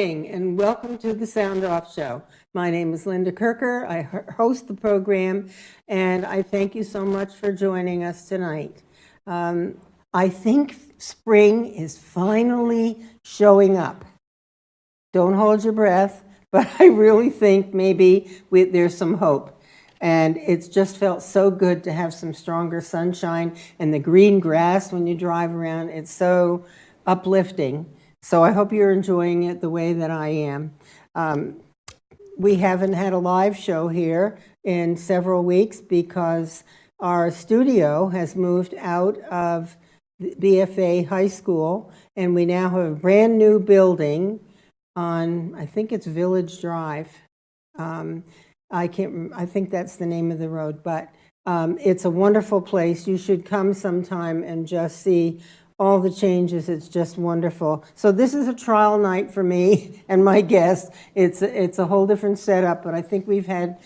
morning and welcome to the Sound Off Show. My name is Linda Kirker. I host the program and I thank you so much for joining us tonight. I think spring is finally showing up. Don't hold your breath, but I really think maybe there's some hope. And it's just felt so good to have some stronger sunshine and the green grass when you drive around. It's so uplifting. So I hope you're enjoying it the way that I am. We haven't had a live show here in several weeks because our studio has moved out of BFA High School, and we now have a brand new building on, I think it's Village Drive. I think that's the name of the road, but it's a wonderful place. You should come sometime and just see all the changes. It's just wonderful. So this is a trial night for me and my guests. It's a whole different setup, but I think we've had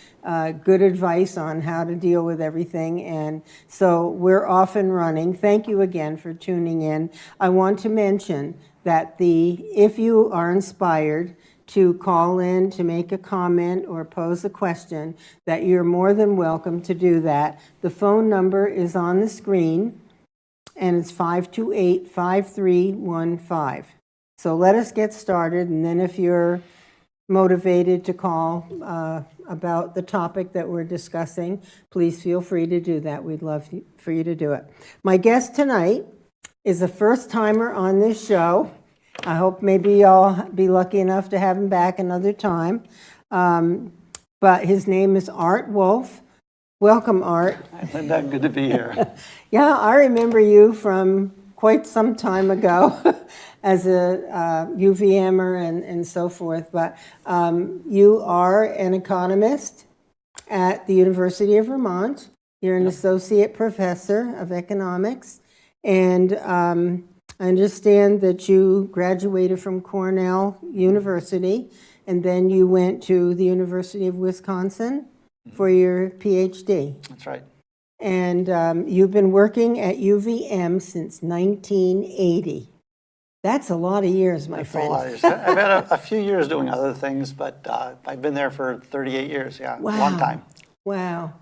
good advice on how to deal with everything. And so we're off and running. Thank you again for tuning in. I want to mention that if you are inspired to call in to make a comment or pose a question, that you're more than welcome to do that. The phone number is on the screen, and it's 528-5315. So let us get started, and then if you're motivated to call about the topic that we're discussing, please feel free to do that. We'd love for you to do it. My guest tonight is a first-timer on this show. I hope maybe I'll be lucky enough to have him back another time. But his name is Art Woolf. Welcome, Art. Hi, Linda. Good to be here. Yeah, I remember you from quite some time ago as a UVMer and so forth. But you are an economist at the University of Vermont. You're an associate professor of economics. And I understand that you graduated from Cornell University, and then you went to the University of Wisconsin for your PhD. That's right. And you've been working at UVM since 1980. That's a lot of years, my friend. That's a lot of years. I've had a few years doing other things, but I've been there for 38 years. Yeah, wow. Long time. Wow.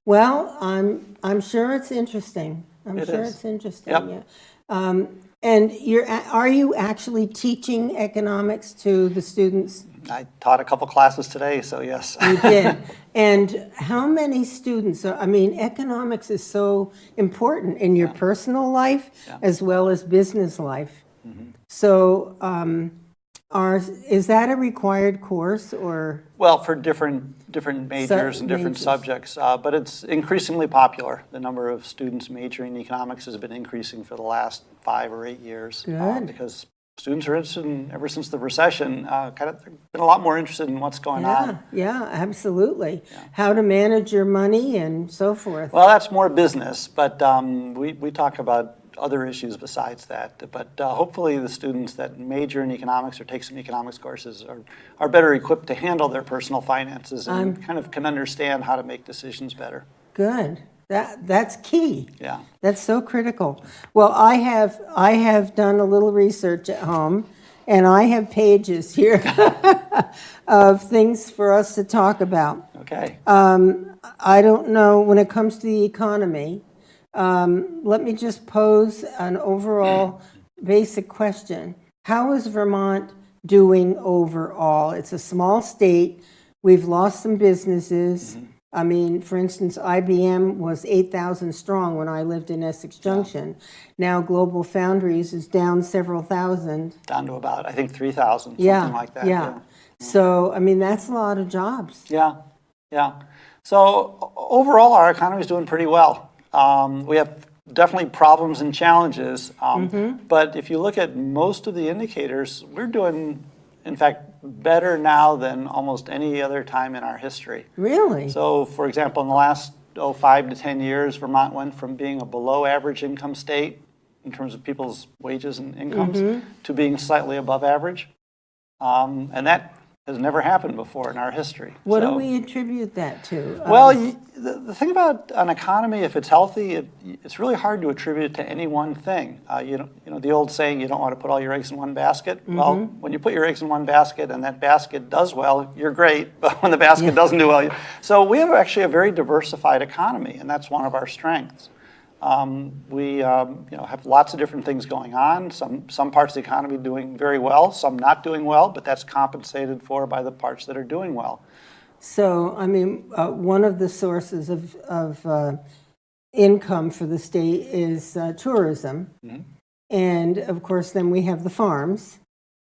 Well, I'm sure it's interesting. It's interesting. Yep. Yeah. And are you actually teaching economics to the students? I taught a couple classes today, so yes. You did. And how many students economics is so important in your personal life as well as business life. Mm-hmm. So is that a required course or? Well, for different majors and different subjects, but it's increasingly popular. The number of students majoring in economics has been increasing for the last 5 or 8 years. Good. Because students are interested in, ever since the recession, they've been a lot more interested in what's going on. Yeah, absolutely. Yeah. How to manage your money and so forth. Well, that's more business, but we talk about other issues besides that. But hopefully the students that major in economics or take some economics courses are better equipped to handle their personal finances and kind of can understand how to make decisions better. Good. That's key. Yeah. That's so critical. Well, I have done a little research at home, and I have pages here of things for us to talk about. Okay. I don't know, when it comes to the economy, let me just pose an overall basic question. How is Vermont doing overall? It's a small state. We've lost some businesses. Mm-hmm. I mean, for instance, IBM was 8,000 strong when I lived in Essex Junction. Yeah. Now Global Foundries is down several thousand. Down to about, I think, 3,000, something like that. Yeah. So, that's a lot of jobs. Yeah. So overall, our economy is doing pretty well. We have definitely problems and challenges, but if you look at most of the indicators, we're doing, in fact, better now than almost any other time in our history. Really? So, for example, in the last 5 to 10 years, Vermont went from being a below average income state in terms of people's wages and incomes to being slightly above average. And that has never happened before in our history. What do So- we attribute that to? Well, the thing about an economy, if it's healthy, it's really hard to attribute it to any one thing. You know, the old saying, you don't want to put all your eggs in one basket. Well, when you put your eggs in one basket and that basket does well, you're great. But when the basket doesn't do well, so we have actually a very diversified economy, and that's one of our strengths. We have lots of different things going on. Some parts of the economy doing very well, some not doing well, but that's compensated for by the parts that are doing well. So, I mean, one of the sources of income for the state is tourism. And of course, then we have the farms.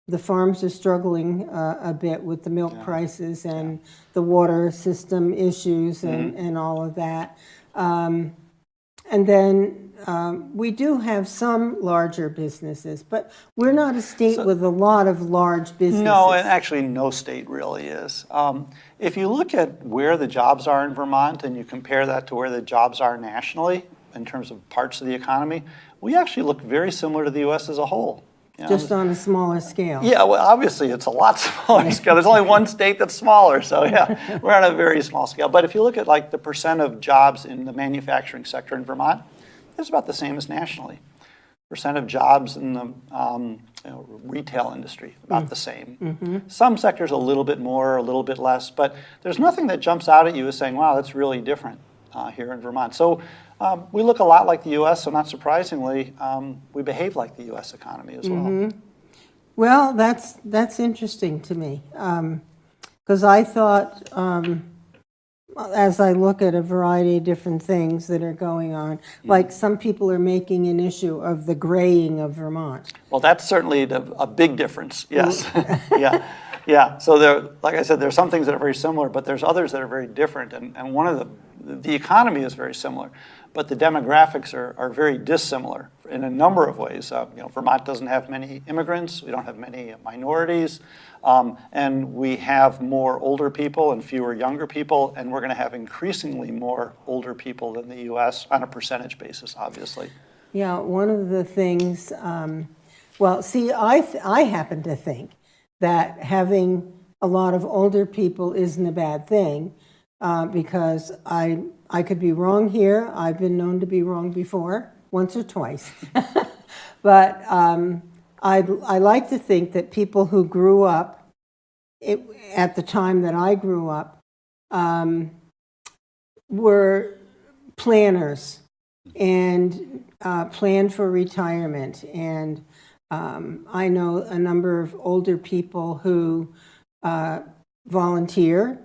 The farms are struggling a bit with the milk prices and the water system issues and all of that. And then we do have some larger businesses, but we're not a state with a lot of large businesses. No, and actually no state really is. If you look at where the jobs are in Vermont and you compare that to where the jobs are nationally in terms of parts of the economy, we actually look very similar to the U.S. as a whole. You know? Just on a smaller scale. Yeah, well, obviously it's a lot smaller scale. There's only one state that's smaller, so yeah, we're on a very small scale. But if you look at like the percent of jobs in the manufacturing sector in Vermont, it's about the same as nationally. Percent of jobs in the retail industry, about the same. Some sectors a little bit more, a little bit less, but there's nothing that jumps out at you as saying, wow, that's really different here in Vermont. So we look a lot like the U.S., so not surprisingly, we behave like the U.S. economy as well. Well, that's interesting to me, because I thought, as I look at a variety of different things that are going on, like some people are making an issue of the graying of Vermont. Well, that's certainly a big difference, yes. Yeah. So there, like I said, there's some things that are very similar, but there's others that are very different. And one of the economy is very similar, but the demographics are very dissimilar in a number of ways. Vermont doesn't have many immigrants. We don't have many minorities. And we have more older people and fewer younger people. And we're going to have increasingly more older people than the U.S. on a percentage basis, obviously. Yeah, one of the things, well, see, I happen to think that having a lot of older people isn't a bad thing, because I could be wrong here. I've been known to be wrong before, once or twice. But I like to think that people who grew up at the time that I grew up were planners and planned for retirement. And I know a number of older people who volunteer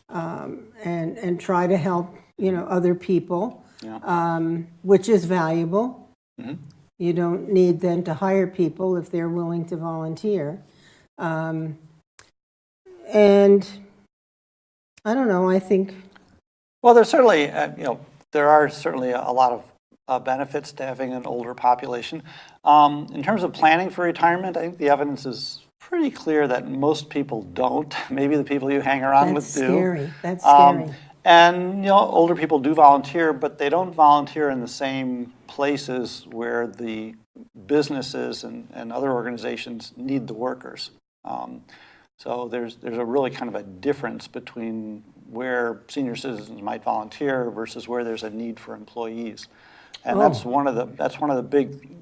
and try to help, other people, which is valuable. You don't need then to hire people if they're willing to volunteer. And I don't know, I think... Well, there's certainly, there are certainly a lot of benefits to having an older population. In terms of planning for retirement, I think the evidence is pretty clear that most people don't. Maybe the people you hang around with do. That's scary. And older people do volunteer, but they don't volunteer in the same places where the businesses and other organizations need the workers. So there's a really kind of a difference between where senior citizens might volunteer versus where there's a need for employees. And that's one of the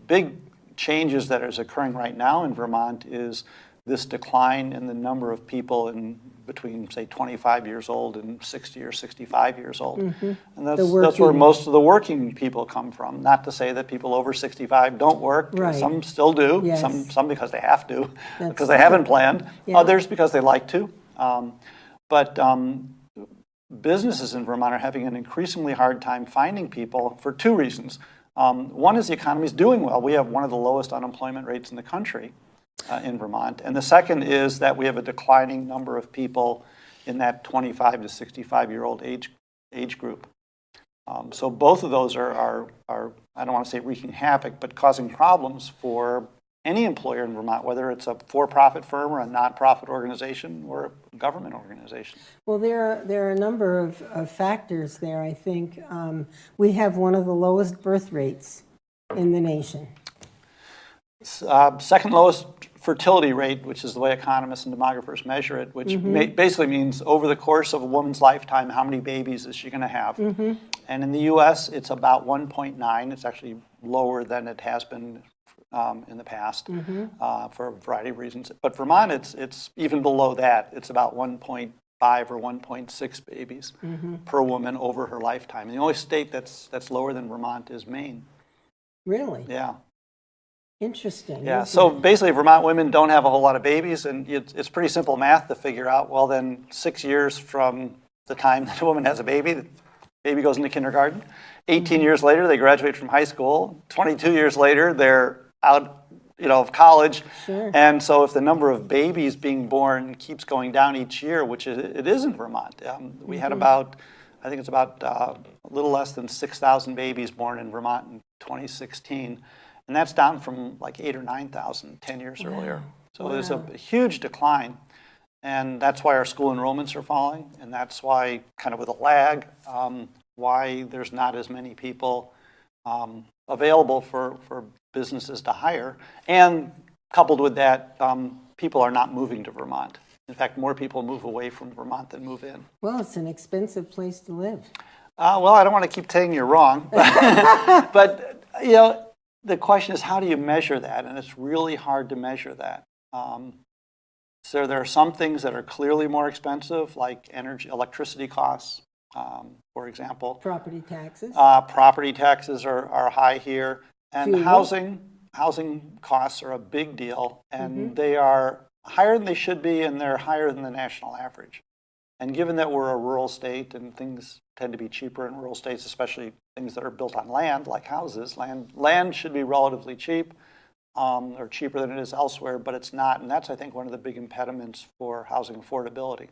big changes that is occurring right now in Vermont is this decline in the number of people in between, say, 25 years old and 60 or 65 years old. And that's where most of the working people come from. Not to say that people over 65 don't work. Right. Some still do. Yes. Some because they have to, because they haven't planned. Yeah. Others because they like to. But businesses in Vermont are having an increasingly hard time finding people for two reasons. One is the economy is doing well. We have one of the lowest unemployment rates in the country in Vermont. And the second is that we have a declining number of people in that 25 to 65-year-old age group. So both of those are, I don't want to say wreaking havoc, but causing problems for any employer in Vermont, whether it's a for-profit firm or a nonprofit organization or a government organization. Well, there are a number of factors there, I think. We have one of the lowest birth rates in the nation. Second lowest fertility rate, which is the way economists and demographers measure it, which basically means over the course of a woman's lifetime, how many babies is she going to have? And in the U.S., it's about 1.9. It's actually lower than it has been in the past for a variety of reasons. But Vermont, it's even below that. It's about 1.5 or 1.6 babies per woman over her lifetime. And the only state that's lower than Vermont is Maine. Really? Yeah. Interesting. Yeah, so basically Vermont women don't have a whole lot of babies, and it's pretty simple math to figure out, well then 6 years from the time that a woman has a baby, the baby goes into kindergarten. 18 years later, they graduate from high school. 22 years later, they're out of college. Sure. And so if the number of babies being born keeps going down each year, which it is in Vermont, we had about, I think it's about a little less than 6,000 babies born in Vermont in 2016. And that's down from like 8,000 or 9,000 10 years earlier. So there's a huge decline. And that's why our school enrollments are falling. And that's why, kind of with a lag, why there's not as many people available for businesses to hire. And coupled with that, people are not moving to Vermont. In fact, more people move away from Vermont than move in. Well, it's an expensive place to live. Well, I don't want to keep saying you're wrong. But the question is, how do you measure that? And it's really hard to measure that. So there are some things that are clearly more expensive, like electricity costs, for example. Property taxes. Property taxes are high here. And Fuel. housing costs are a big deal. And they are higher than they should be, and they're higher than the national average. And given that we're a rural state and things tend to be cheaper in rural states, especially things that are built on land, like houses, land should be relatively cheap, or cheaper than it is elsewhere, but it's not. And that's, I think, one of the big impediments for housing affordability.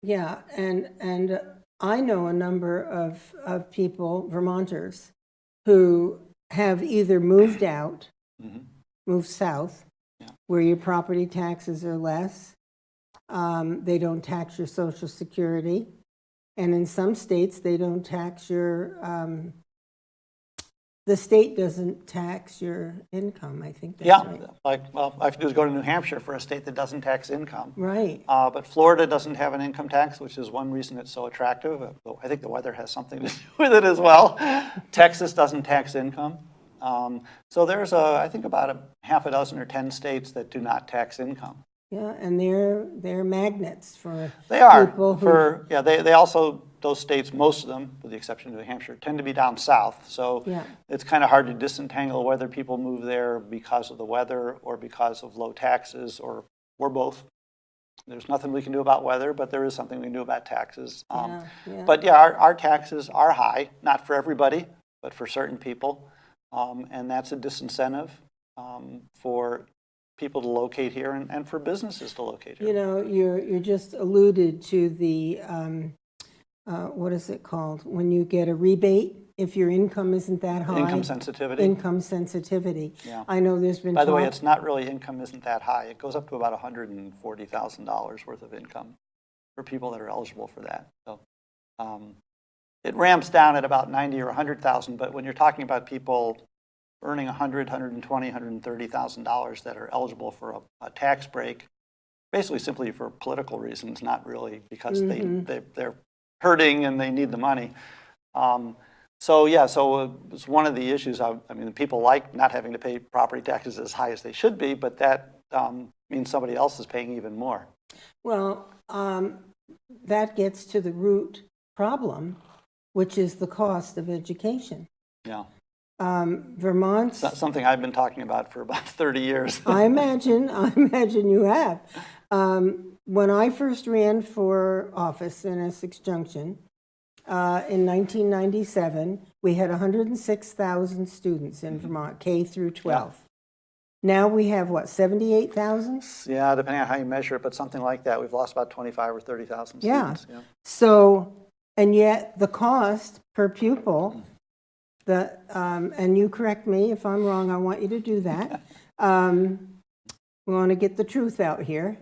Yeah, and I know a number of people, Vermonters, who have either moved out, moved south, where your property taxes are less. They don't tax your Social Security. And in some states, they don't tax your, the state doesn't tax your income, I think that's right. All I have to do is go to New Hampshire for a state that doesn't tax income. Right. But Florida doesn't have an income tax, which is one reason it's so attractive. I think the weather has something to do with it as well. Texas doesn't tax income. So there's, I think, about a half a dozen or 10 states that do not tax income. Yeah, and they're magnets for people who... they also, those states, most of them, with the exception of New Hampshire, tend to be down south. So it's kind of hard to disentangle whether people move there because of the weather or because of low taxes or both. There's nothing we can do about weather, but there is something we can do about taxes. But our taxes are high, not for everybody, but for certain people. And that's a disincentive for people to locate here and for businesses to locate here. You just alluded to the, what is it called? When you get a rebate, if your income isn't that high. Income sensitivity. Income sensitivity. Yeah. I know there's been By the way, it's not really income isn't that high. It goes up to about $140,000 worth of income for people that are eligible for that. So it ramps down at about 90 or 100,000, but when you're talking about people earning $100,000, $120,000, $130,000 that are eligible for a tax break, basically simply for political reasons, not really because they're hurting and they need the money. So it's one of the issues. I mean, people like not having to pay property taxes as high as they should be, but that means somebody else is paying even more. Well, that gets to the root problem, which is the cost of education. Yeah. Vermont's... That's something I've been talking about for about 30 years. I imagine you have. When I first ran for office in Essex Junction in 1997, we had 106,000 students in Vermont, K through 12. Yeah. Now we have, 78,000? Yeah, depending on how you measure it, but something like that. We've lost about 25 or 30,000 students. Yeah. So, and yet the cost per pupil... and you correct me if I'm wrong, I want you to do that. We want to get the truth out here.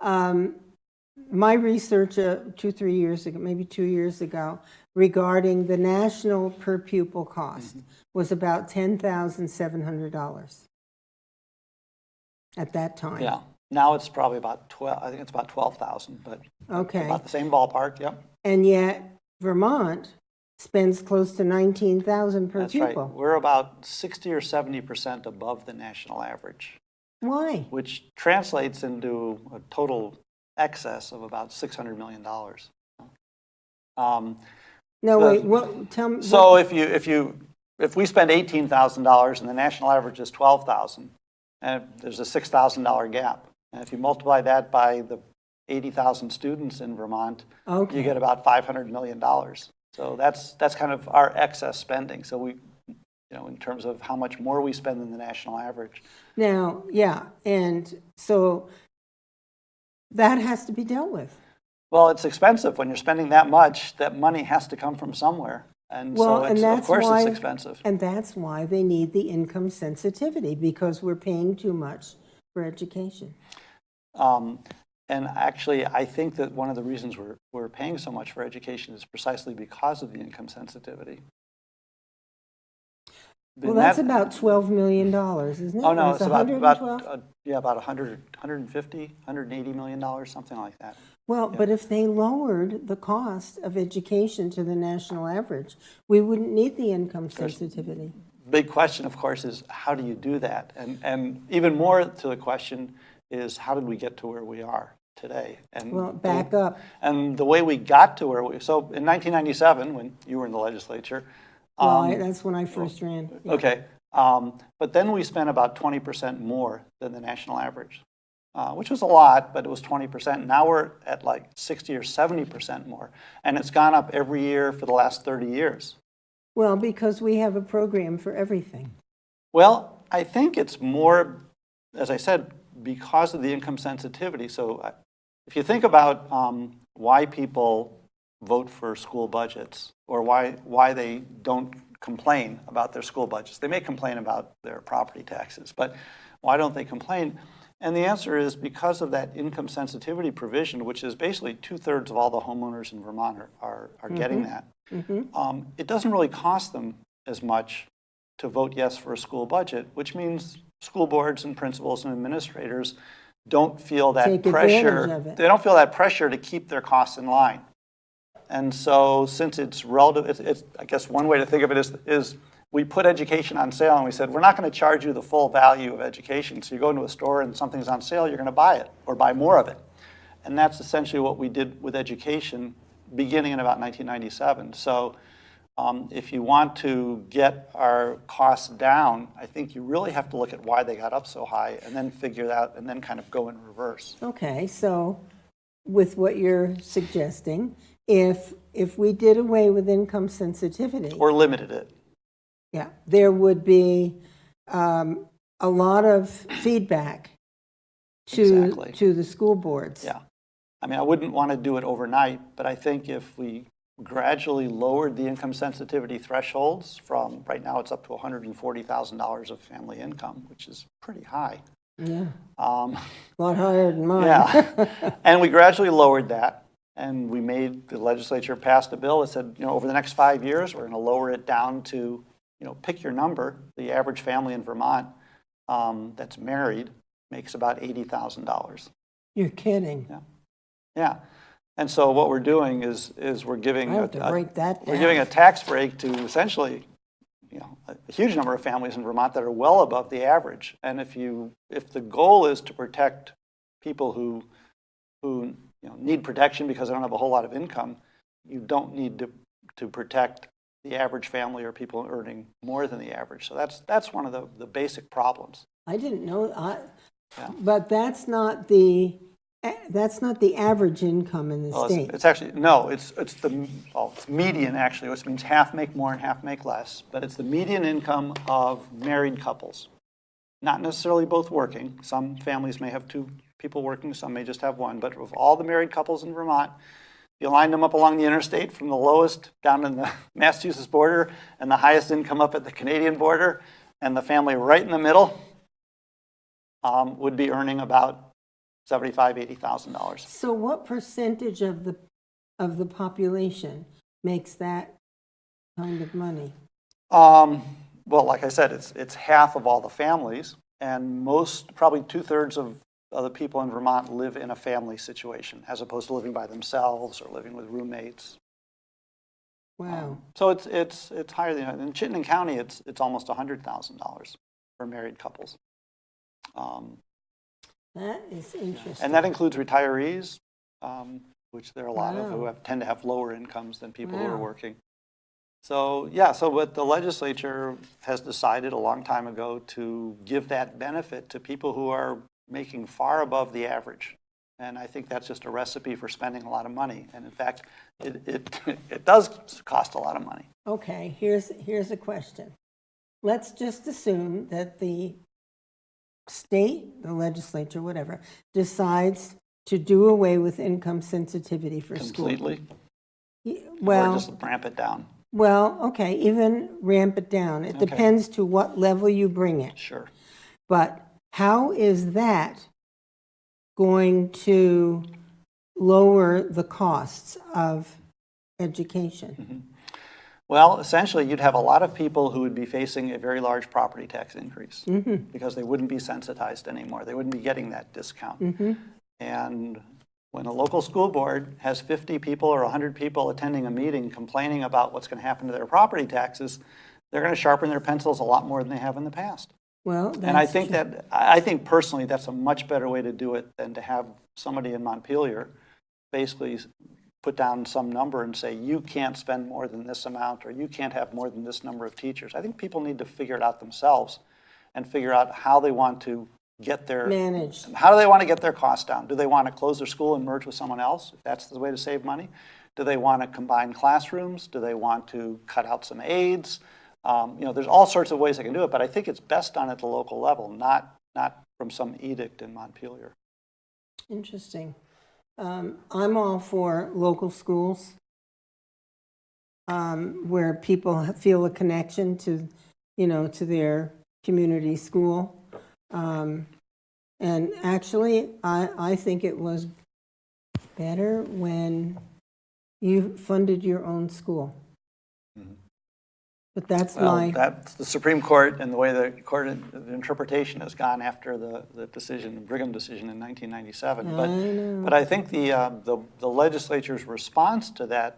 My research 2 years ago, regarding the national per pupil cost was about $10,700. at that time. Yeah. Now it's probably about 12, I think it's about 12,000, but Okay. about the same ballpark, yep. And yet Vermont spends close to 19,000 per That's pupil. right. We're about 60 or 70% above the national average, Why? which translates into a total excess of about $600 million. No, wait, what, tell me. So if we spend $18,000 and the national average is 12,000, and there's a $6,000 gap, and if you multiply that by the 80,000 students in Vermont, Okay. you get about $500 million. So that's kind of our excess spending. So we, in terms of how much more we spend than the national average. Now, yeah, and so that has to be dealt with. Well, it's expensive when you're spending that much. That money has to come from somewhere, and Well, so and it's, that's of course why, it's expensive. And that's why they need the income sensitivity, because we're paying too much for education. And actually, I think that one of the reasons we're paying so much for education is precisely because of the income sensitivity. Well, that's about $12 million, isn't it? Oh, no, Or it's is it about 112? about 100, 150, $180 million, something like that. Well, but if they lowered the cost of education to the national average, we wouldn't need the income sensitivity. Big question, of course, is how do you do that? And even more to the question is how did we get to where we are today? And Well, back up. And the way we got to where so in 1997, when you were in the legislature. Well, that's when I first ran. Yeah. Okay. But then we spent about 20% more than the national average, which was a lot, but it was 20%. Now we're at like 60 or 70% more. And it's gone up every year for the last 30 years. Well, because we have a program for everything. Well, I think it's more, as I said, because of the income sensitivity. So if you think about why people vote for school budgets or why they don't complain about their school budgets. They may complain about their property taxes, but why don't they complain? And the answer is because of that income sensitivity provision, which is basically 2/3 of all the homeowners in Vermont are getting that. It doesn't really cost them as much to vote yes for a school budget, which means school boards and principals and administrators don't feel that Take pressure. advantage of it. They don't feel that pressure to keep their costs in line. And so since it's relative, it's I guess one way to think of it is we put education on sale and we said, we're not going to charge you the full value of education. So you go into a store and something's on sale, you're going to buy it or buy more of it. And that's essentially what we did with education beginning in about 1997. So if you want to get our costs down, I think you really have to look at why they got up so high and then figure it out and then kind of go in reverse. Okay, so with what you're suggesting, if we did away with income sensitivity, Or limited it. yeah, there would be a lot of feedback Exactly. to the school boards. Yeah. I mean, I wouldn't want to do it overnight, but I think if we gradually lowered the income sensitivity thresholds from, right now it's up to $140,000 of family income, which is pretty high. Yeah, a lot higher than mine. Yeah. And we gradually lowered that. And we made, the legislature passed a bill that said, over the next 5 years, we're going to lower it down to, pick your number. The average family in Vermont that's married makes about $80,000. You're kidding. Yeah. Yeah. And so what we're doing is we're giving I have to break that down. we're giving a tax break to essentially, a huge number of families in Vermont that are well above the average. And if the goal is to protect people who need protection because they don't have a whole lot of income, you don't need to protect the average family or people earning more than the average. So that's one of the basic problems. I didn't know, Yeah. but that's not the average income in the Well, state. it's actually, no, it's median actually, which means half make more and half make less, but it's the median income of married couples. Not necessarily both working. Some families may have two people working, some may just have one, but of all the married couples in Vermont, you line them up along the interstate from the lowest down in the Massachusetts border and the highest income up at the Canadian border, and the family right in the middle would be earning about $75,000, $80,000. So what percentage of the population makes that kind of money? Well, like I said, it's half of all the families. and probably 2/3 of the people in Vermont live in a family situation, as opposed to living by themselves or living with roommates. Wow. So it's higher than in Chittenden County. It's almost $100,000 for married couples. That is interesting. And that includes retirees, which there are a lot of who Wow. tend to have lower incomes than people who are Wow. working. So yeah, so what the legislature has decided a long time ago to give that benefit to people who are making far above the average. And I think that's just a recipe for spending a lot of money. And in fact, it does cost a lot of money. Okay, here's a question. Let's just assume that the state, the legislature, whatever, decides to do away with income sensitivity for school. Completely, or Well, just ramp it down. okay, even ramp it down. It depends to what level you bring it. Sure. But how is that going to lower the costs of education? Well, essentially, you'd have a lot of people who would be facing a very large property tax increase because they wouldn't be sensitized anymore. They wouldn't be getting that discount. And when a local school board has 50 people or 100 people attending a meeting complaining about what's going to happen to their property taxes, they're going to sharpen their pencils a lot more than they have in the past. Well, And I think personally that's a much better way to do it than to have somebody in Montpelier basically put down some number and say, you can't spend more than this amount, or you can't have more than this number of teachers. I think people need to figure it out themselves and figure out how they want to get managed. how do they want to get their costs down? Do they want to close their school and merge with someone else, if that's the way to save money? Do they want to combine classrooms? Do they want to cut out some aides? There's all sorts of ways they can do it, but I think it's best done at the local level, not from some edict in Montpelier. Interesting. I'm all for local schools where people feel a connection to their community school. And actually, I think it was better when you funded your own school. But that's that's the Supreme Court and the way the interpretation has gone after the Brigham decision in 1997. But I think the legislature's response to that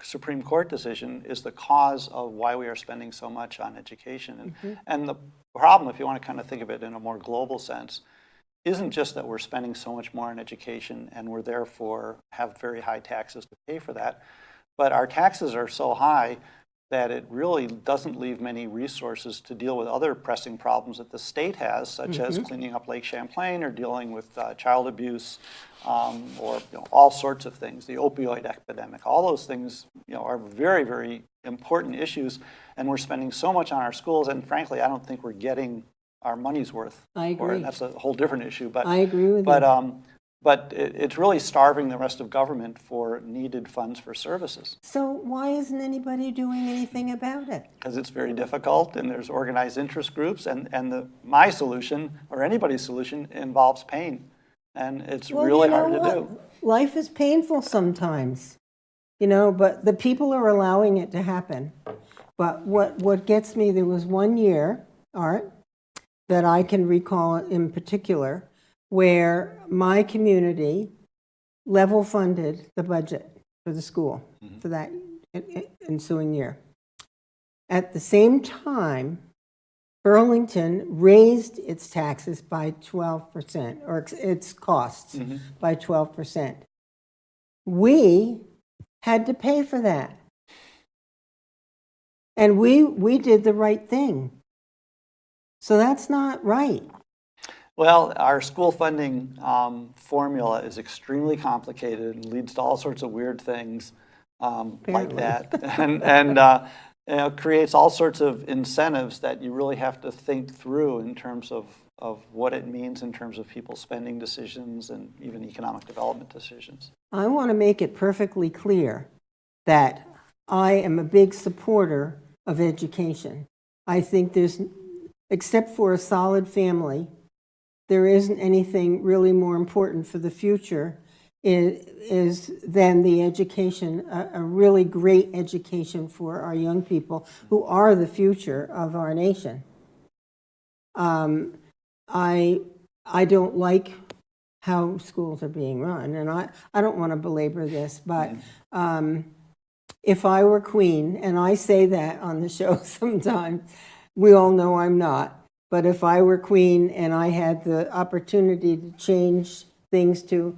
Supreme Court decision is the cause of why we are spending so much on education. And the problem, if you want to kind of think of it in a more global sense, isn't just that we're spending so much more on education and we're therefore have very high taxes to pay for that, but our taxes are so high that it really doesn't leave many resources to deal with other pressing problems that the state has, such as cleaning up Lake Champlain or dealing with child abuse, or all sorts of things, the opioid epidemic. All those things are very, very important issues, and we're spending so much on our schools, and frankly, I don't think we're getting our money's worth. I agree. That's a whole different issue. But I agree with you. But it's really starving the rest of government for needed funds for services. So why isn't anybody doing anything about it? Because it's very difficult, and there's organized interest groups, and my solution, or anybody's solution, involves pain. And it's really hard to do. Life is painful sometimes, but the people are allowing it to happen. But what gets me, there was one year, Art, that I can recall in particular, where my community level funded the budget for the school for that ensuing year. At the same time, Burlington raised its taxes by 12%, or its costs by 12%. We had to pay for that. And we did the right thing. So that's not right. Well, our school funding formula is extremely complicated and leads to all sorts of weird things like that, and creates all sorts of incentives that you really have to think through in terms of what it means in terms of people's spending decisions and even economic development decisions. I want to make it perfectly clear that I am a big supporter of education. I think except for a solid family, there isn't anything really more important for the future is than the education, a really great education for our young people who are the future of our nation. I don't like how schools are being run, and I don't want to belabor this, but if I were queen, and I say that on the show sometimes, we all know I'm not, but if I were queen and I had the opportunity to change things to,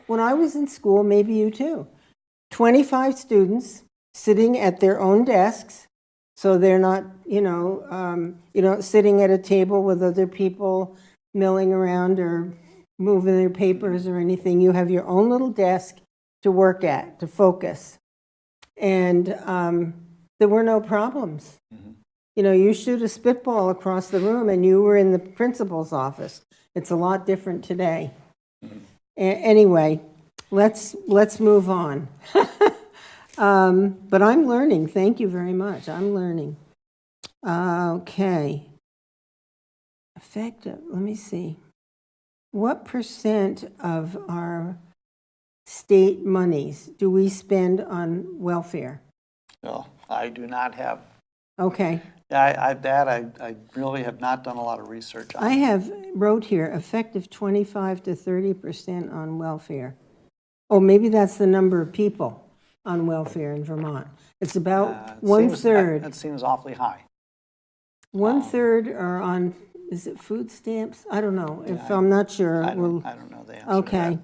when I was in school, maybe you too, 25 students sitting at their own desks, so they're not, sitting at a table with other people milling around or moving their papers or anything. You have your own little desk to work at, to focus. And there were no problems. You shoot a spitball across the room and you were in the principal's office. It's a lot different today. Anyway, let's move on. But I'm learning. Thank you very much. I'm learning. Okay. Effective. Let me see. What percent of our state monies do we spend on welfare? No, I do not have. Okay. I really have not done a lot of research on. I wrote here effective 25 to 30% on welfare. Oh, maybe that's the number of people on welfare in Vermont. It's about one-third. That seems awfully high. One-third are on, is it food stamps? I don't know. I'm not sure. I don't know the answer. Okay.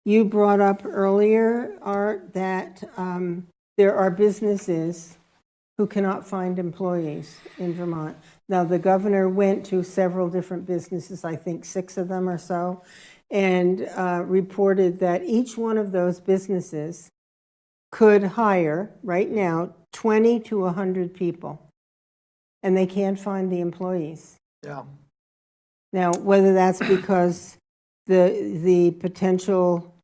You brought up earlier, Art, that there are businesses who cannot find employees in Vermont. Now, the governor went to several different businesses, I think 6 of them or so, and reported that each one of those businesses could hire, right now, 20 to 100 people, and they can't find the employees. Yeah. Now, whether that's because the potential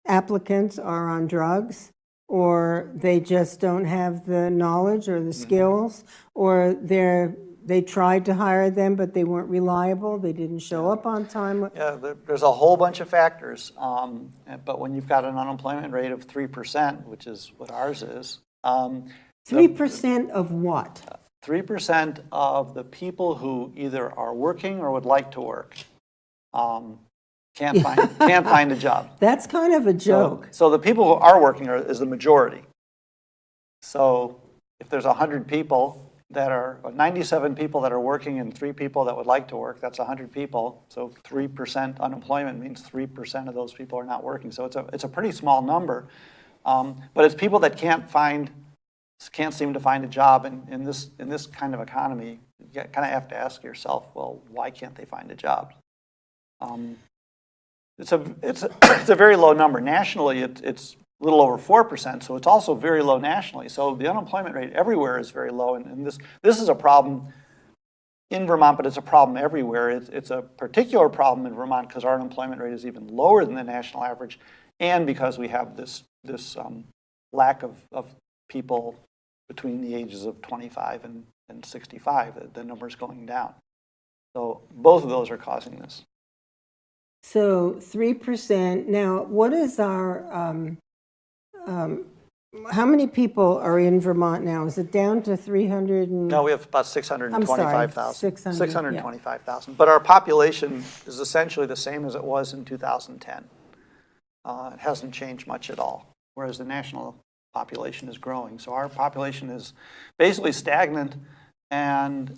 applicants are on drugs, or they just don't have the knowledge or the skills, or they tried to hire them, but they weren't reliable, they didn't show up on time. Yeah, there's a whole bunch of factors, but when you've got an unemployment rate of 3%, which is what ours is. 3% of what? 3% of the people who either are working or would like to work can't find a job. That's kind of a joke. So the people who are working is the majority. So if there's 100 people that are 97 people that are working and 3 people that would like to work, that's 100 people. So 3% unemployment means 3% of those people are not working. So it's a pretty small number, but it's people that can't seem to find a job in this kind of economy. You kind of have to ask yourself, well, why can't they find a job? It's a very low number. Nationally, it's a little over 4%, so it's also very low nationally. So the unemployment rate everywhere is very low, and this is a problem in Vermont, but it's a problem everywhere. It's a particular problem in Vermont because our unemployment rate is even lower than the national average, and because we have this lack of people between the ages of 25 and 65. The number's going down. So both of those are causing this. So 3%. Now, what is our, how many people are in Vermont now? Is it down to 300? No, we have about 625,000. 625,000. Yeah. But our population is essentially the same as it was in 2010. It hasn't changed much at all, whereas the national population is growing. So our population is basically stagnant, and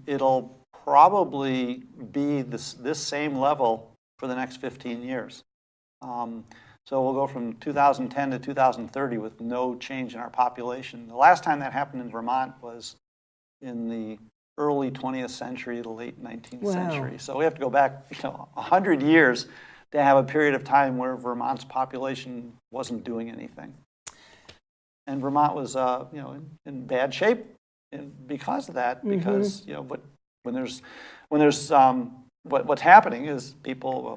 it'll probably be this same level for the next 15 years. So we'll go from 2010 to 2030 with no change in our population. The last time that happened in Vermont was in the early 20th century, the late 19th century. So we have to go back 100 years to have a period of time where Vermont's population wasn't doing anything. And Vermont was in bad shape because of that, because what's happening is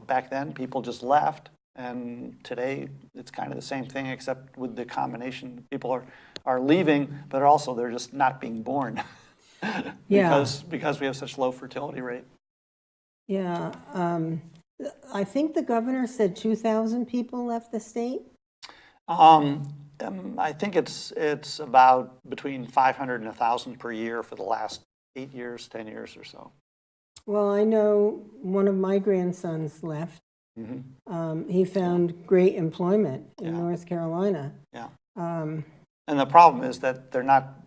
back then people just left, and today it's kind of the same thing, except with the combination. People are leaving, but also they're just not being born because we have such low fertility rate. Yeah, I think the governor said 2,000 people left the state. I think it's about between 500 and 1,000 per year for the last 8 years, 10 years or so. Well, I know one of my grandsons left. He found great employment in North Carolina. Yeah. And the problem is that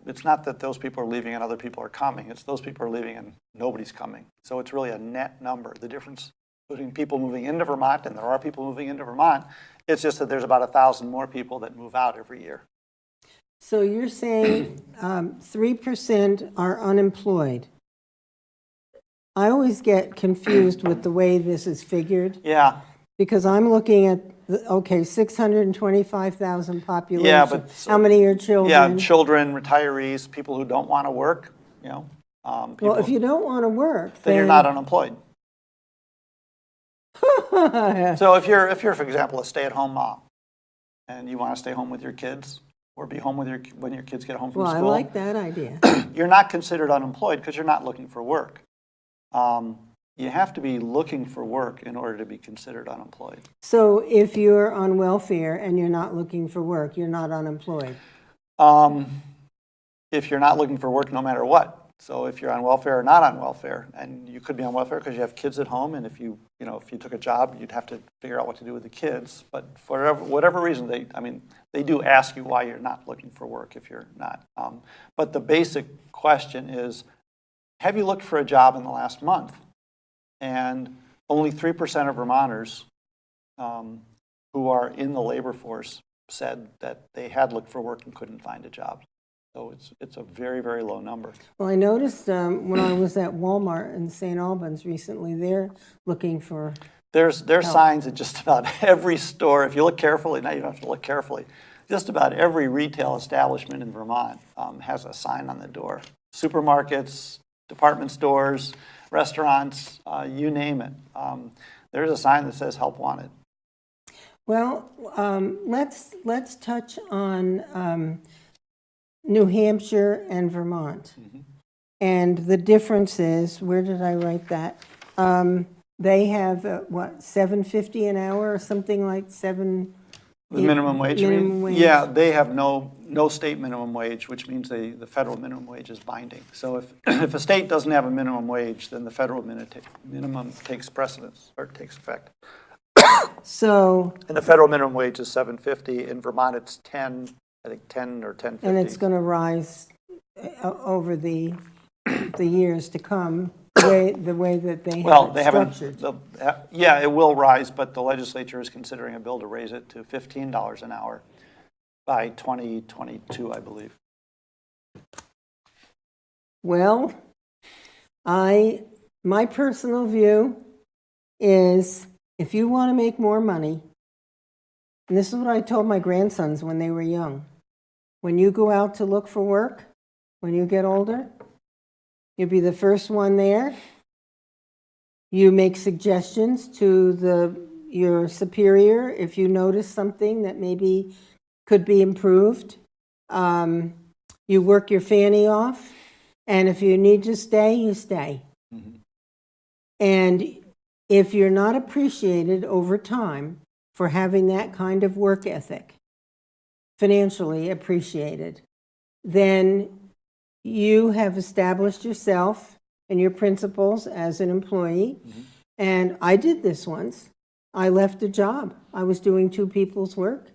it's not that those people are leaving and other people are coming. It's those people are leaving and nobody's coming. So it's really a net number. The difference between people moving into Vermont, and there are people moving into Vermont, it's just that there's about 1,000 more people that move out every year. So you're saying 3% are unemployed. I always get confused with the way this is figured. Yeah. Because I'm looking at, 625,000 population. Yeah, but how many are children? Yeah, children, retirees, people who don't want to work, Well, if you don't want to work, then you're not unemployed. So if you're, for example, a stay-at-home mom, and you want to stay home with your kids, or be home with when your kids get home from school. Well, I like that idea. You're not considered unemployed because you're not looking for work. You have to be looking for work in order to be considered unemployed. So if you're on welfare and you're not looking for work, you're not unemployed? If you're not looking for work no matter what. So if you're on welfare or not on welfare, and you could be on welfare because you have kids at home, and if you took a job, you'd have to figure out what to do with the kids. But for whatever reason, they do ask you why you're not looking for work if you're not. But the basic question is, have you looked for a job in the last month? And only 3% of Vermonters who are in the labor force said that they had looked for work and couldn't find a job. So it's a very, very low number. Well, I noticed when I was at Walmart in St. Albans recently, they're looking for There's signs at just about every store. If you look carefully, now you don't have to look carefully, just about every retail establishment in Vermont has a sign on the door. Supermarkets, department stores, restaurants, you name it. There's a sign that says help wanted. Well, let's touch on New Hampshire and Vermont. And the difference is, where did I write that? They have, $7.50 an hour or something like $7. The minimum wage, you mean? Yeah, they have no state minimum wage, which means the federal minimum wage is binding. So if a state doesn't have a minimum wage, then the federal minimum takes precedence, or takes effect. So. And the federal minimum wage is $7.50. In Vermont, it's 10. I think 10 or 10.50. And it's going to rise over the years to come, the way that they have it structured. Yeah, it will rise, but the legislature is considering a bill to raise it to $15 an hour by 2022, I believe. Well, my personal view is, if you want to make more money, and this is what I told my grandsons when they were young, when you go out to look for work, when you get older, you'll be the first one there. You make suggestions to your superior if you notice something that maybe could be improved. You work your fanny off, and if you need to stay, you stay. And if you're not appreciated over time for having that kind of work ethic, financially appreciated, then you have established yourself and your principles as an employee. And I did this once. I left a job. I was doing two people's work,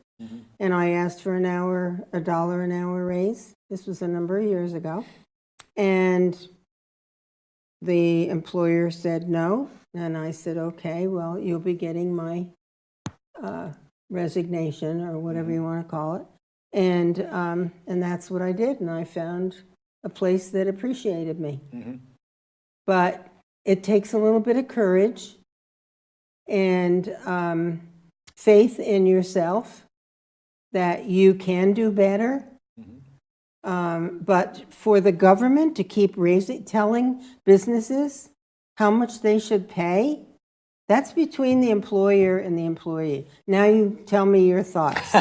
and I asked for $1 an hour raise. This was a number of years ago. And the employer said no, and I said, okay, well, you'll be getting my resignation, or whatever you want to call it. And that's what I did, and I found a place that appreciated me. But it takes a little bit of courage and faith in yourself that you can do better. But for the government to keep telling businesses how much they should pay, that's between the employer and the employee. Now you tell me your thoughts.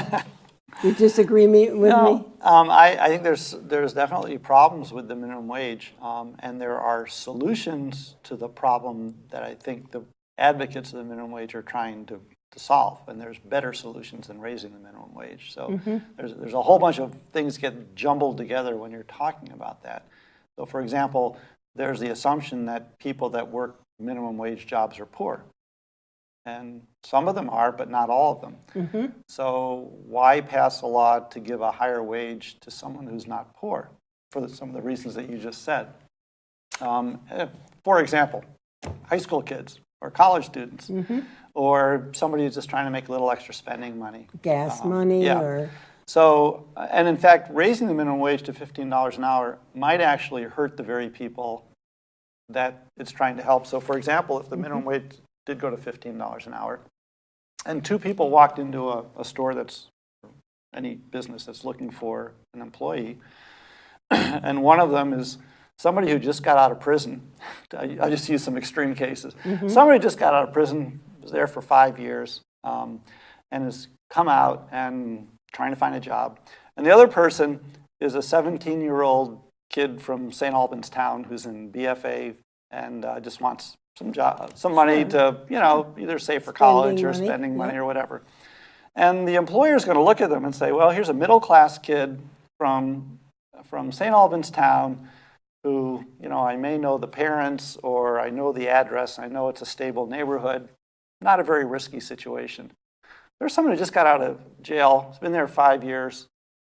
You disagree with me? I think there's definitely problems with the minimum wage, and there are solutions to the problem that I think the advocates of the minimum wage are trying to solve, and there's better solutions than raising the minimum wage. So there's a whole bunch of things get jumbled together when you're talking about that. So for example, there's the assumption that people that work minimum wage jobs are poor. And some of them are, but not all of them. So why pass a law to give a higher wage to someone who's not poor for some of the reasons that you just said? For example, high school kids or college students or somebody who's just trying to make a little extra spending money. Gas money or... So, and in fact, raising the minimum wage to $15 an hour might actually hurt the very people that it's trying to help. So for example, if the minimum wage did go to $15 an hour, and two people walked into a store that's, any business that's looking for an employee, and one of them is somebody who just got out of prison. I just use some extreme cases. Somebody just got out of prison, was there for 5 years, and has come out and trying to find a job. And the other person is a 17-year-old kid from St. Albans town who's in BFA and just wants some money to, either save for college or spending money or whatever. And the employer is going to look at them and say, well, here's a middle-class kid from St. Albans town who, I may know the parents or I know the address, I know it's a stable neighborhood, not a very risky situation. There's someone who just got out of jail, has been there 5 years.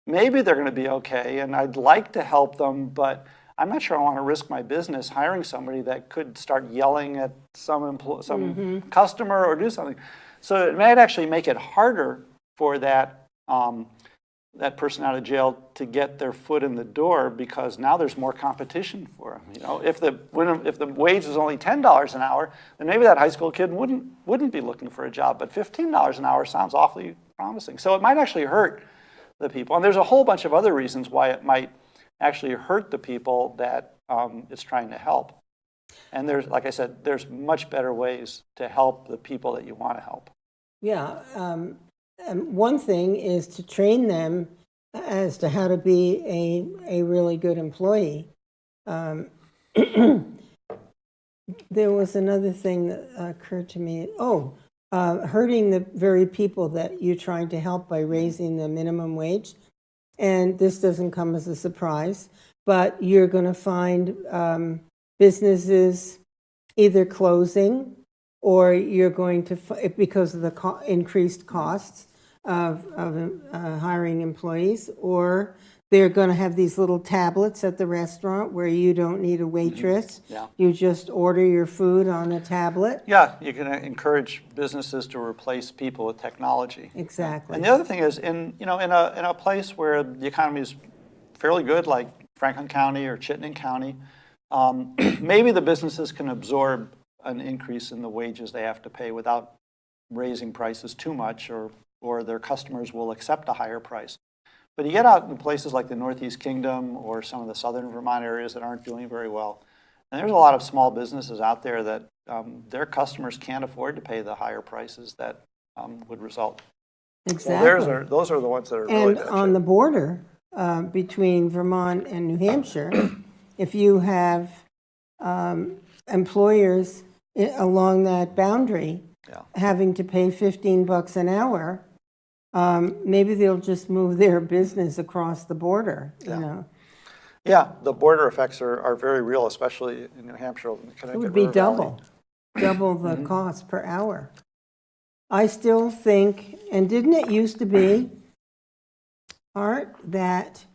Maybe they're going to be okay, and I'd like to help them, but I'm not sure I want to risk my business hiring somebody that could start yelling at some customer or do something. So it might actually make it harder for that that person out of jail to get their foot in the door because now there's more competition for them. If the wage was only $10 an hour, then maybe that high school kid wouldn't be looking for a job. But $15 an hour sounds awfully promising. So it might actually hurt the people. And there's a whole bunch of other reasons why it might actually hurt the people that it's trying to help. And there's, like I said, there's much better ways to help the people that you want to help. Yeah. One thing is to train them as to how to be a really good employee. There was another thing that occurred to me. Hurting the very people that you're trying to help by raising the minimum wage. And this doesn't come as a surprise, but you're going to find businesses either closing or you're going to, because of the increased costs of hiring employees, or they're going to have these little tablets at the restaurant where you don't need a waitress. Yeah. You just order your food on a tablet. Yeah, you can encourage businesses to replace people with technology. Exactly. And the other thing is, in a place where the economy is fairly good, like Franklin County or Chittenden County, maybe the businesses can absorb an increase in the wages they have to pay without raising prices too much, or their customers will accept a higher price. But you get out in places like the Northeast Kingdom or some of the southern Vermont areas that aren't doing very well, and there's a lot of small businesses out there that their customers can't afford to pay the higher prices that would result. Exactly. So those are the ones that are really And bad on shape. the border between Vermont and New Hampshire, if you have employers along that boundary having to pay $15 an hour, maybe they'll just move their business across the border, Yeah, the border effects are very real, especially in New Hampshire. It would be double the cost per hour. I still think, and didn't it used to be, Art, that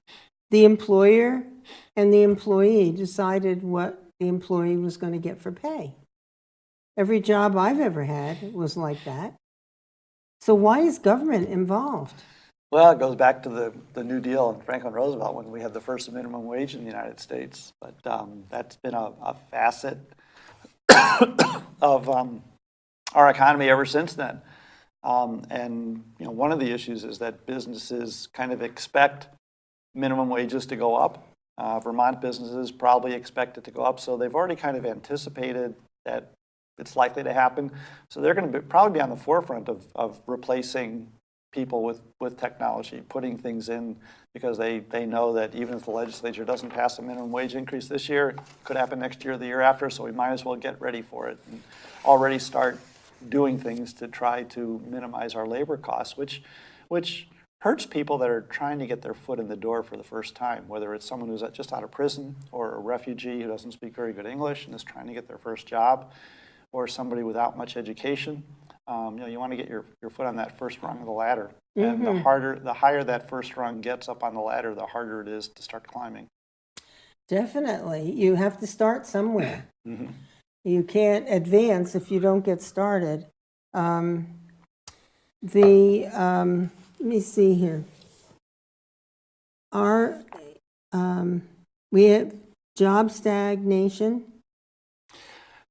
the employer and the employee decided what the employee was going to get for pay? Every job I've ever had was like that. So why is government involved? Well, it goes back to the New Deal and Franklin Roosevelt when we had the first minimum wage in the United States. But that's been a facet of our economy ever since then. And one of the issues is that businesses kind of expect minimum wages to go up. Vermont businesses probably expect it to go up, so they've already kind of anticipated that it's likely to happen. So they're going to probably be on the forefront of replacing people with technology, putting things in, because they know that even if the legislature doesn't pass a minimum wage increase this year, it could happen next year or the year after, so we might as well get ready for it and already start doing things to try to minimize our labor costs, which hurts people that are trying to get their foot in the door for the first time, whether it's someone who's just out of prison or a refugee who doesn't speak very good English and is trying to get their first job, or somebody without much education. You want to get your foot on that first rung of the ladder. And the higher that first rung gets up on the ladder, the harder it is to start climbing. Definitely. You have to start somewhere. You can't advance if you don't get started. Let me see here. We have job stagnation.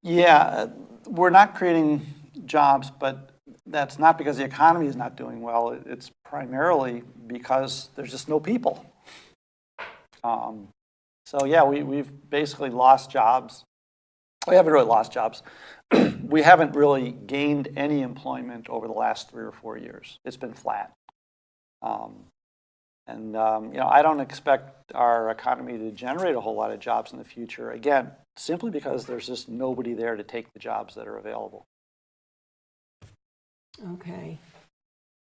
Yeah, we're not creating jobs, but that's not because the economy is not doing well. It's primarily because there's just no people. So yeah, we've basically lost jobs. We haven't really lost jobs. We haven't really gained any employment over the last 3 or 4 years. It's been flat. I don't expect our economy to generate a whole lot of jobs in the future, again, simply because there's just nobody there to take the jobs that are available. Okay.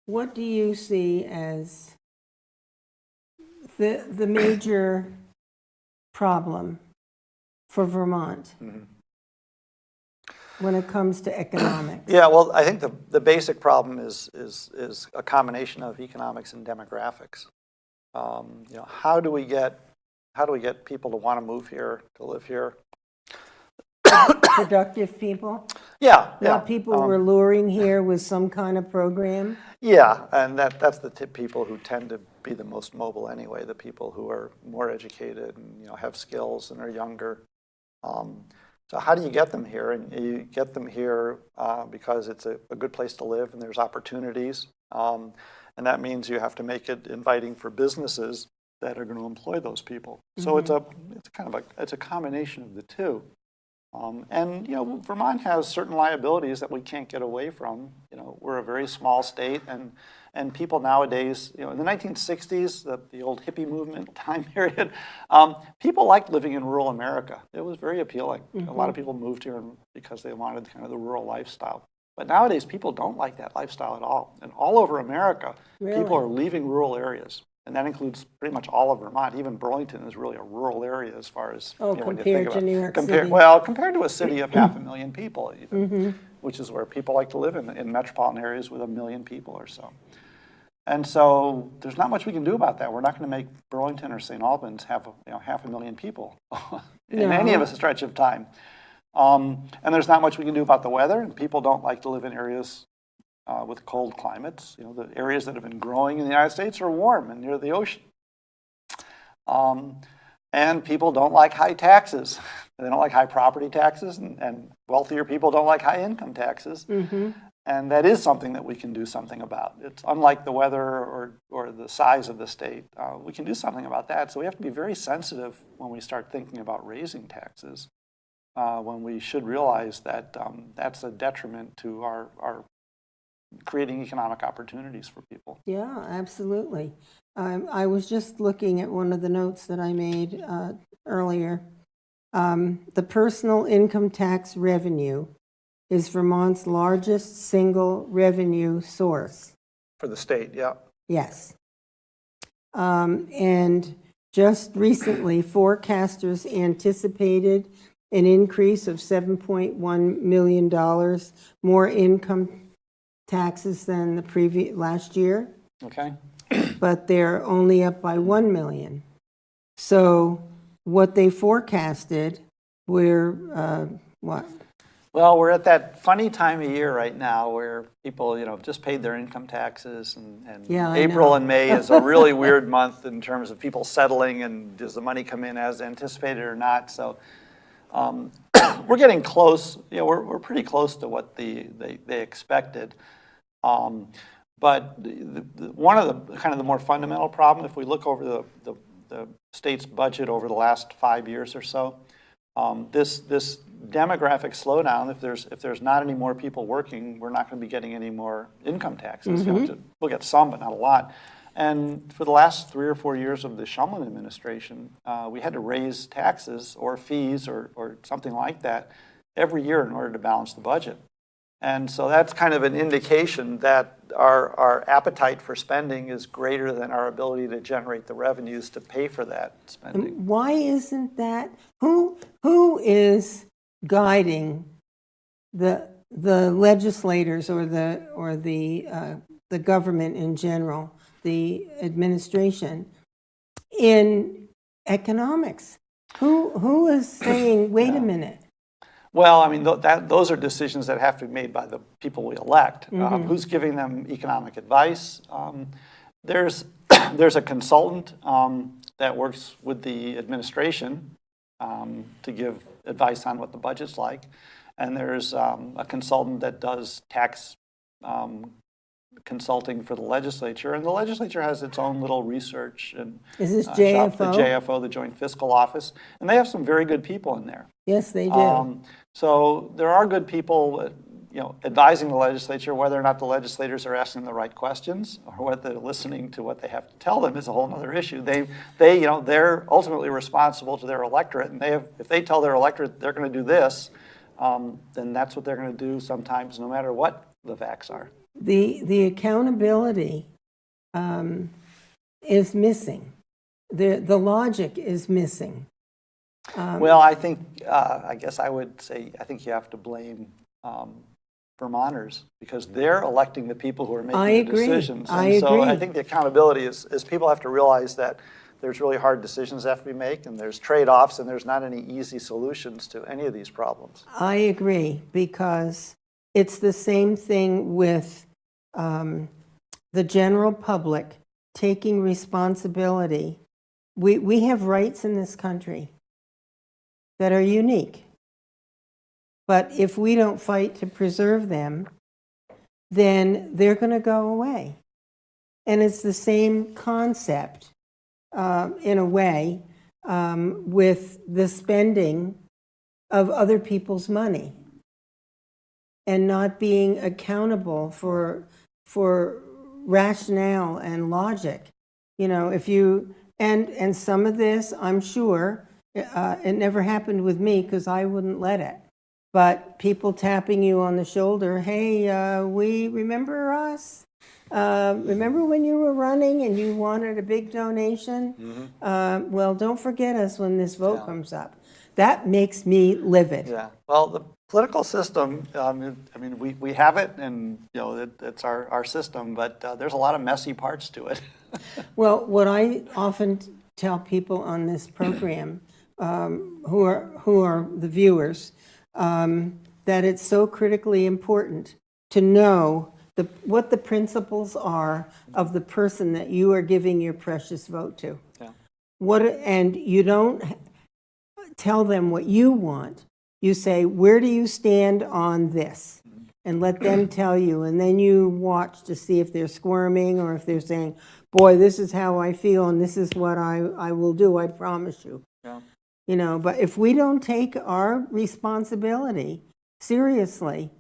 What do you see as the major problem for Vermont when it comes to economics? Yeah, well, I think the basic problem is a combination of economics and demographics. How do we get people to want to move here, to live here? Productive people? Yeah. Not people we're luring here with some kind of program? Yeah, and that's the people who tend to be the most mobile anyway, the people who are more educated and have skills and are younger. So how do you get them here? And you get them here because it's a good place to live and there's opportunities. And that means you have to make it inviting for businesses that are going to employ those people. So it's a combination of the two. Vermont has certain liabilities that we can't get away from. We're a very small state, and people nowadays, in the 1960s, the old hippie movement time period, people liked living in rural America. It was very appealing. A lot of people moved here because they wanted kind of the rural lifestyle. But nowadays, people don't like that lifestyle at all. And all over America, people are leaving rural areas. And that includes pretty much all of Vermont. Even Burlington is really a rural area as far as when you think compared about to New York City. Well, compared to a city of 500,000 people, even, which is where people like to live in metropolitan areas with 1 million people or so. And so there's not much we can do about that. We're not going to make Burlington or St. Albans have 500,000 people in any of a stretch of time. And there's not much we can do about the weather. And people don't like to live in areas with cold climates. The areas that have been growing in the United States are warm and near the ocean. And people don't like high taxes. They don't like high property taxes, and wealthier people don't like high income taxes. And that is something that we can do something about. It's unlike the weather or the size of the state. We can do something about that. So we have to be very sensitive when we start thinking about raising taxes, when we should realize that that's a detriment to our creating economic opportunities for people. Yeah, absolutely. I was just looking at one of the notes that I made earlier. The personal income tax revenue is Vermont's largest single revenue source. For the state, yeah. Yes. And just recently, forecasters anticipated an increase of $7.1 million more income taxes than the last year. Okay. But they're only up by 1 million. So what they forecasted were what? Well, we're at that funny time of year right now where people, just paid their income taxes, and April and May is a really weird month in terms of people settling and does the money come in as anticipated or not. So we're getting close. We're pretty close to what they expected. But one of the kind of the more fundamental problem, if we look over the state's budget over the last 5 years or so, this demographic slowdown, if there's not any more people working, we're not going to be getting any more income taxes. We'll get some, but not a lot. And for the last 3 or 4 years of the Shumlin administration, we had to raise taxes or fees or something like that every year in order to balance the budget. And so that's kind of an indication that our appetite for spending is greater than our ability to generate the revenues to pay for that spending. Why isn't that? Who is guiding the legislators or the government in general, the administration, in economics? Who is saying, wait a minute? Well, I mean, those are decisions that have to be made by the people we elect. Who's giving them economic advice? There's a consultant that works with the administration to give advice on what the budget's like. And there's a consultant that does tax consulting for the legislature. And the legislature has its own little research and Is this shop, JFO? the JFO, the Joint Fiscal Office. And they have some very good people in there. Yes, they do. So there are good people, advising the legislature. Whether or not the legislators are asking the right questions or whether they're listening to what they have to tell them is a whole other issue. They're ultimately responsible to their electorate, and if they tell their electorate they're going to do this, then that's what they're going to do sometimes, no matter what the facts are. The accountability is missing. The logic is missing. Well, I think, I guess I would say, I think you have to blame Vermonters because they're electing the people who are making the decisions. And so I think the accountability is people have to realize that there's really hard decisions that have to be made, and there's trade-offs, and there's not any easy solutions to any of these problems. I agree, because it's the same thing with the general public taking responsibility. We have rights in this country that are unique. But if we don't fight to preserve them, then they're going to go away. And it's the same concept, in a way, with the spending of other people's money and not being accountable for rationale and logic. If you, and some of this, I'm sure, it never happened with me because I wouldn't let it. But people tapping you on the shoulder, hey, we remember us? Remember when you were running and you wanted a big donation? Well, don't forget us when this vote comes up. That makes me livid. Yeah. Well, the political system, I mean, we have it, and it's our system, but there's a lot of messy parts to it. Well, what I often tell people on this program, who are the viewers, that it's so critically important to know what the principles are of the person that you are giving your precious vote to. Yeah. And you don't tell them what you want. You say, where do you stand on this? And let them tell you. And then you watch to see if they're squirming or if they're saying, boy, this is how I feel and this is what I will do, I promise you. Yeah. But if we don't take our responsibility seriously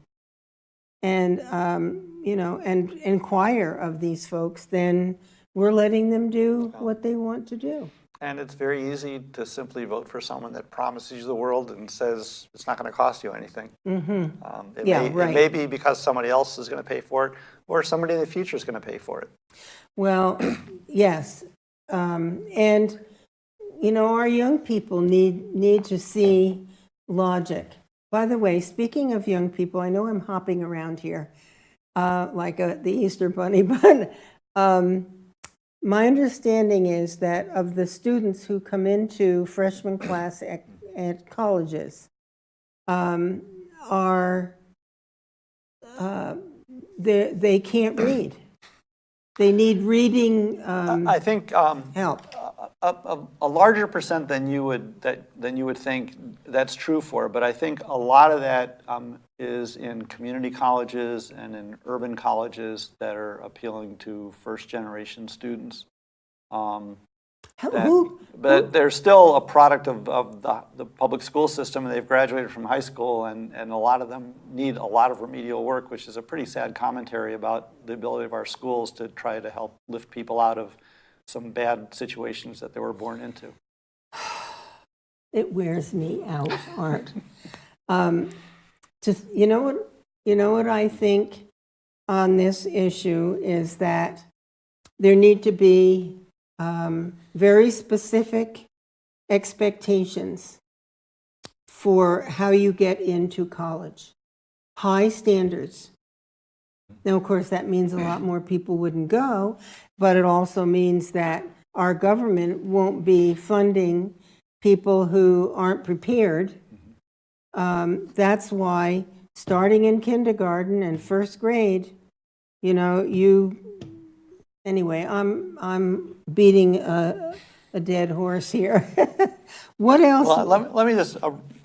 and, and inquire of these folks, then we're letting them do what they want to do. And it's very easy to simply vote for someone that promises you the world and says it's not going to cost you anything. It may be because somebody else is going to pay for it, or somebody in the future is going to pay for it. Well, yes. And, our young people need to see logic. By the way, speaking of young people, I know I'm hopping around here like the Easter Bunny, but my understanding is that of the students who come into freshman class at colleges they can't read. They need reading I think help. A larger percent than you would think that's true for, but I think a lot of that is in community colleges and in urban colleges that are appealing to first-generation students. But they're still a product of the public school system, and they've graduated from high school, and a lot of them need a lot of remedial work, which is a pretty sad commentary about the ability of our schools to try to help lift people out of some bad situations that they were born into. It wears me out, Art. What? You know what I think on this issue is that there need to be very specific expectations for how you get into college. High standards. Now, of course, that means a lot more people wouldn't go, but it also means that our government won't be funding people who aren't prepared. That's why starting in kindergarten and first grade, you know, anyway, I'm beating a dead horse here. What else? Well, let me just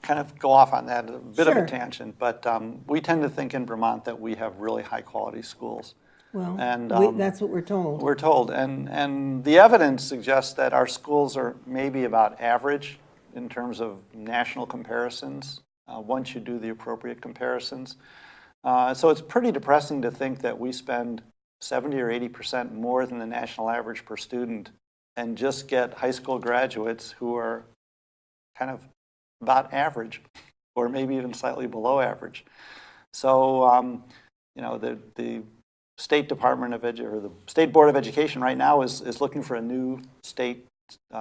kind of go off on that, a bit of Sure. a tangent, but we tend to think in Vermont that we have really high-quality schools. Well, And that's what we're told. we're told, and the evidence suggests that our schools are maybe about average in terms of national comparisons, once you do the appropriate comparisons. So it's pretty depressing to think that we spend 70 or 80% more than the national average per student and just get high school graduates who are kind of about average or maybe even slightly below average. So, you know, the State Department of or the State Board of Education right now is looking for a new state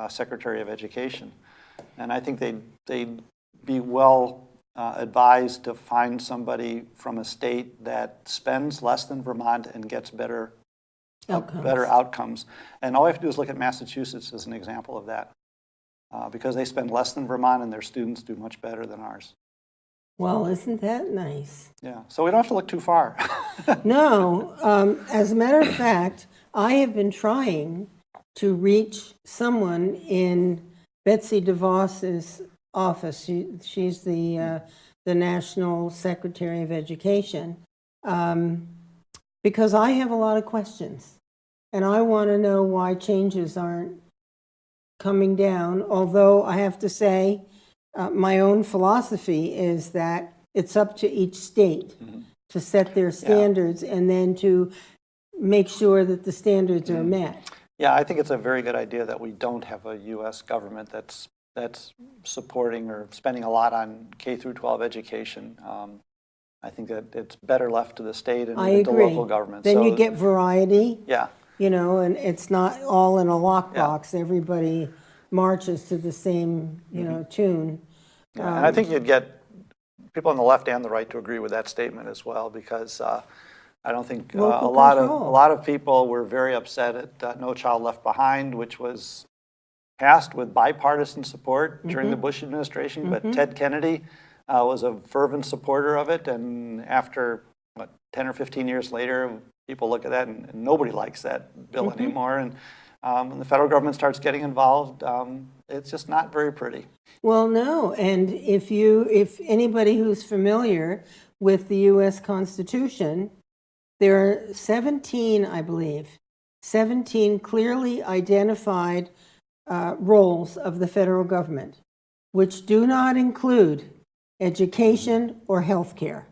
Secretary of Education. And I think they'd be well advised to find somebody from a state that spends less than Vermont and gets better outcomes. And all we have to do is look at Massachusetts as an example of that, because they spend less than Vermont and their students do much better than ours. Well, isn't that nice? Yeah, so we don't have to look too far. No, as a matter of fact, I have been trying to reach someone in Betsy DeVos's office. She's the National Secretary of Education, because I have a lot of questions, and I want to know why changes aren't coming down, although I have to say, my own philosophy is that it's up to each state to set their standards and then to make sure that the standards are met. Yeah, I think it's a very good idea that we don't have a U.S. government that's supporting or spending a lot on K through 12 education. I think that it's better left to the state and to local government. Then you get variety. Yeah. You know, and it's not all in a lockbox. Yeah. Everybody marches to the same, you know, tune. Yeah, and I think you'd get people on the left and the right to agree with that statement as well, because I don't think a lot of people were very upset at No Child Left Behind, which was passed with bipartisan support during the Bush administration, but Ted Kennedy was a fervent supporter of it, and after 10 or 15 years later, people look at that and nobody likes that bill anymore. And when the federal government starts getting involved, it's just not very pretty. Well, no, and if anybody who's familiar with the U.S. Constitution, there are 17, I believe, 17 clearly identified roles of the federal government, which do not include education or health care.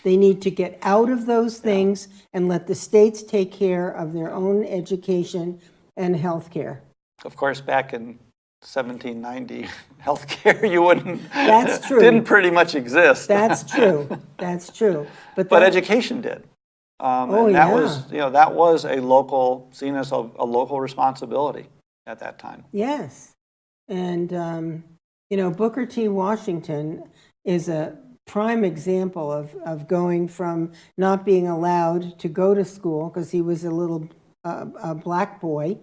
They need to get out of those things and let the states take care of their own education and health care. Of course, back in 1790, health care That's true. didn't pretty much exist. That's true. That's true. But education did. And that was, that was seen as a local responsibility at that time. Yes. And, Booker T. Washington is a prime example of going from not being allowed to go to school because he was a little a black boy,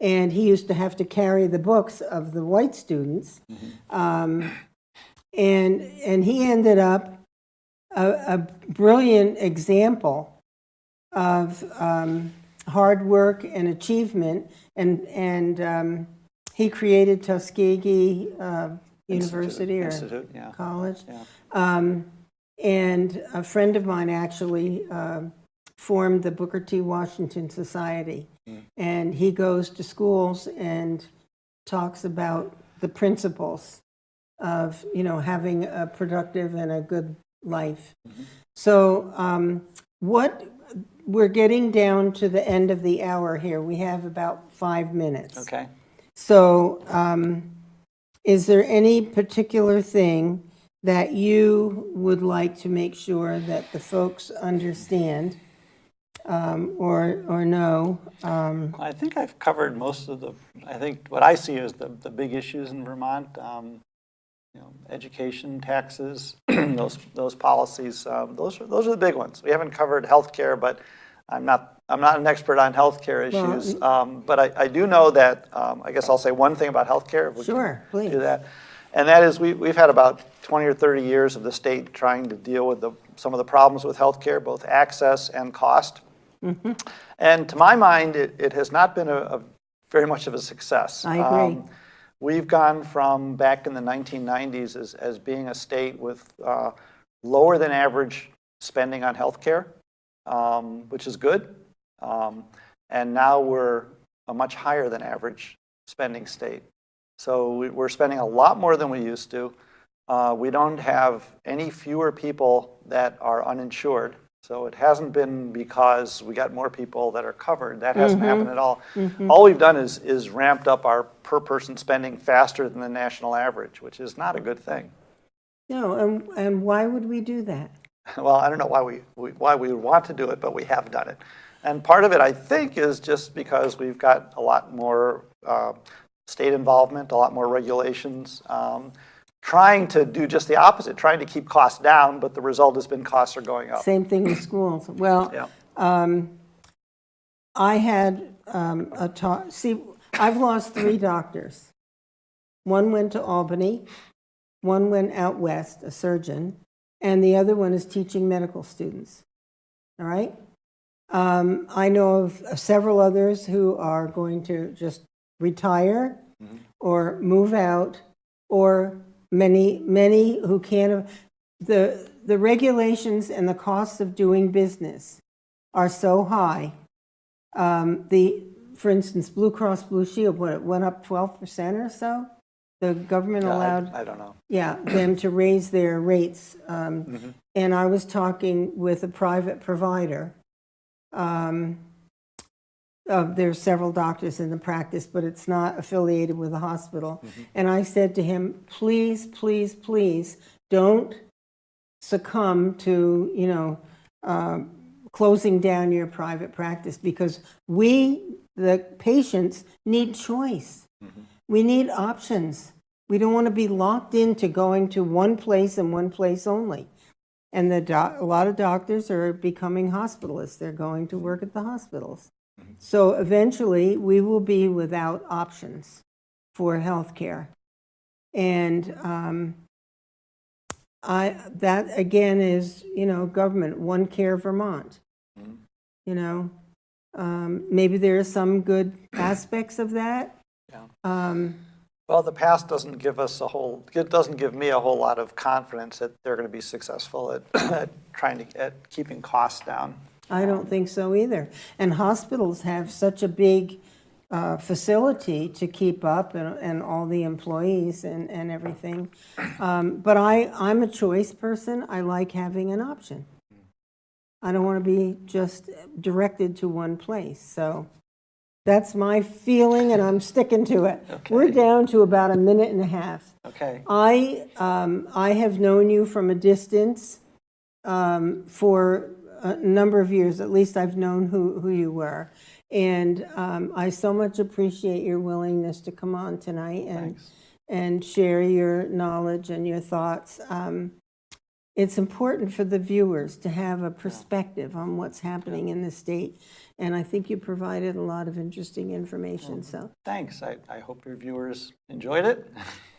and he used to have to carry the books of the white students. And he ended up a brilliant example of hard work and achievement, and he created Tuskegee University or college. Yeah. And a friend of mine actually formed the Booker T. Washington Society. And he goes to schools and talks about the principles of, having a productive and a good life. So we're getting down to the end of the hour here. We have about 5 minutes. Okay. So is there any particular thing that you would like to make sure that the folks understand or know? I think I've covered most of I think what I see as the big issues in Vermont. Education, taxes, those policies. Those are the big ones. We haven't covered healthcare, but I'm not an expert on healthcare issues. But I do know that I guess I'll say one thing about healthcare. If we Sure, can please. do that, and that is we've had about 20 or 30 years of the state trying to deal with some of the problems with healthcare, both access and cost. Mm-hmm. And to my mind, it has not been a very much of a success. I agree. We've gone from back in the 1990s as being a state with lower than average spending on healthcare, which is good. And now we're a much higher than average spending state. So we're spending a lot more than we used to. We don't have any fewer people that are uninsured. So it hasn't been because we got more people that are covered. That hasn't happened at all. All we've done is ramped up our per person spending faster than the national average, which is not a good thing. No, and why would we do that? Well, I don't know why we would want to do it, but we have done it. And part of it, I think, is just because we've got a lot more state involvement, a lot more regulations, trying to do just the opposite, trying to keep costs down, but the result has been costs are going up. Same thing with schools. Well, Yeah. I had a talk. See, I've lost 3 doctors. One went to Albany, one went out west, a surgeon, and the other one is teaching medical students. All right? I know of several others who are going to just retire or move out, or many who can't. The regulations and the costs of doing business are so high. For instance, Blue Cross Blue Shield, it went up 12% or so. The government allowed, I don't know. Yeah, them to raise their rates. And I was talking with a private provider. There's several doctors in the practice, but it's not affiliated with a hospital. And I said to him, please, please, please don't succumb to, closing down your private practice, because we, the patients, need choice. We need options. We don't want to be locked into going to one place and one place only. And a lot of doctors are becoming hospitalists. They're going to work at the hospitals. So eventually we will be without options for health care. And that again is, government, One Care Vermont. Maybe there are some good aspects of that. Well, the past doesn't give me a whole lot of confidence that they're going to be successful at keeping costs down. I don't think so either. And hospitals have such a big facility to keep up, and all the employees and everything. But I'm a choice person. I like having an option. I don't want to be just directed to one place. So that's my feeling, and I'm sticking to it. Okay. We're down to about a minute and a half. Okay. I have known you from a distance for a number of years. At least I've known who you were. And I so much appreciate your willingness to come on tonight and share your knowledge and your thoughts. It's important for the viewers to have a perspective on what's happening in the state. And I think you provided a lot of interesting information. So thanks. I hope your viewers enjoyed it.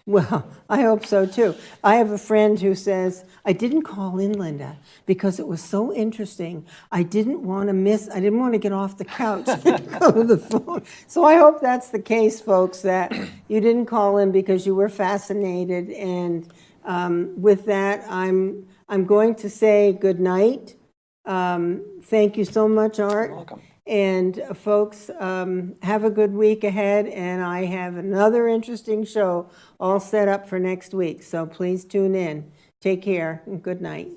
Well, I hope so too. I have a friend who says, I didn't call in, Linda, because it was so interesting. I didn't want to get off the couch and go to the phone. So I hope that's the case, folks, that you didn't call in because you were fascinated. And with that, I'm going to say good night. Thank you so much, Art. You're welcome. And folks, have a good week ahead, and I have another interesting show all set up for next week, so please tune in. Take care, and good night.